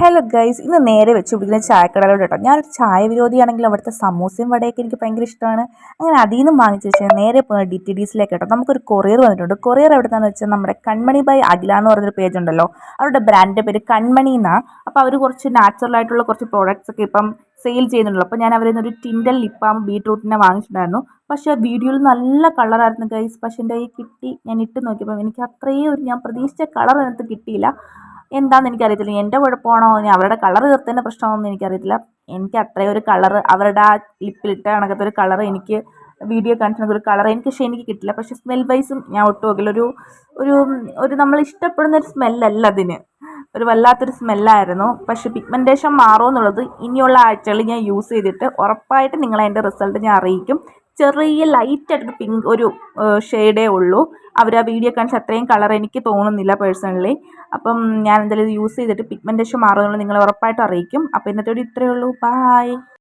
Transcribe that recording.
Hello guys, ഇന്ന് നേരെ വെച്ച് പിടിക്കുന്ന ചായക്കടയിലോട്ട് കേട്ടോ. ഞാനൊരു ചായ വിരോധിയാണെങ്കിൽ അവിടുത്തെ സമൂസയും വടയൊക്കെ എനിക്ക് ഭയങ്കര ഇഷ്ടമാണ്. അങ്ങനെ അതിൽ നിന്നും വാങ്ങിച്ചു വെച്ചാൽ നേരെ DTDസിലേക്ക് കേട്ടോ. നമുക്കൊരു കൊറിയർ വന്നിട്ടുണ്ട്. കൊറിയർ എവിടുന്നാന്ന് വെച്ചാൽ നമ്മുടെ കൺമണി ബൈ അഖില എന്ന് പറഞ്ഞൊരു പേജ് ഉണ്ടല്ലോ, അവരുടെ ബ്രാൻഡിൻ്റെ പേര് കൺമണി എന്നാണ്. അപ്പോൾ അവർ കുറച്ച് നാച്ചുറൽ ആയിട്ടുള്ള കുറച്ച് പ്രോഡക്റ്റ്സ് ഒക്കെ ഇപ്പം സെയിൽ ചെയ്യുന്നുള്ളൂ. അപ്പോൾ ഞാൻ അവരിൽ നിന്നൊരു ടിൻഡൽ ലിപ്പാം ബീട്രൂട്ടിനെ വാങ്ങിച്ചിട്ടുണ്ടായിരുന്നു. പക്ഷേ വീഡിയോയിൽ നല്ല കളറായിരുന്നു ഗൈസ്. പക്ഷേ എൻ്റെ കയ്യിൽ കിട്ടി, ഞാൻ ഇട്ട് നോക്കിയപ്പോൾ എനിക്ക് അത്രയും ഞാൻ പ്രതീക്ഷിച്ച കളർ അതിനകത്ത് കിട്ടിയില്ല. എന്താണെന്ന് എനിക്കറിയത്തില്ല, എൻ്റെ കുഴപ്പമാണോ ഇനി അവരുടെ കളർ തീർത്തതിൻ്റെ പ്രശ്നമാണെന്ന് എനിക്കറിയത്തില്ല. എനിക്ക് അത്രയും ഒരു കളർ അവരുടെ ആ ലിപ്പിലിട്ട കണക്കത്തെ ഒരു കളർ എനിക്ക് വീഡിയോ കാണിച്ച ഒരു കളർ പക്ഷേ എനിക്ക് കിട്ടില്ല. പക്ഷേ സ്മെൽ വൈസും ഞാൻ ഒട്ടും നോക്കില്ല. ഒരു ഒരു ഒരു നമ്മൾ ഇഷ്ടപ്പെടുന്ന ഒരു സ്മെല്ലല്ല അതിന്, ഒരു വല്ലാത്തൊരു സ്മെല്ലായിരുന്നു. പക്ഷേ പിഗ്മെൻറ്റേഷൻ മാറുമെന്നുള്ളത് ഇനിയുള്ള ആഴ്ചകളിൽ ഞാൻ യൂസ് ചെയ്തിട്ട് ഉറപ്പായിട്ട് നിങ്ങളെ അതിൻ്റെ റിസൾട്ട് ഞാൻ അറിയിക്കും. ചെറിയ ലൈറ്റായിട്ടൊരു പിങ്ക് ഒരു ഷെയ്ഡേ ഉള്ളൂ. അവർ ആ വീഡിയോ കാണിച്ച അത്രയും കളർ എനിക്ക് തോന്നുന്നില്ല പേഴ്സണലി. അപ്പം ഞാൻ എന്തായാലും ഇത് യൂസ് ചെയ്തിട്ട് പിഗ്മെൻറ്റേഷൻ മാറുമെന്നുള്ളത് നിങ്ങളെ ഉറപ്പായിട്ട് അറിയിക്കും. അപ്പോൾ ഇന്നത്തെ വീഡിയോ ഇത്രയേ ഉള്ളൂ. ബായ്.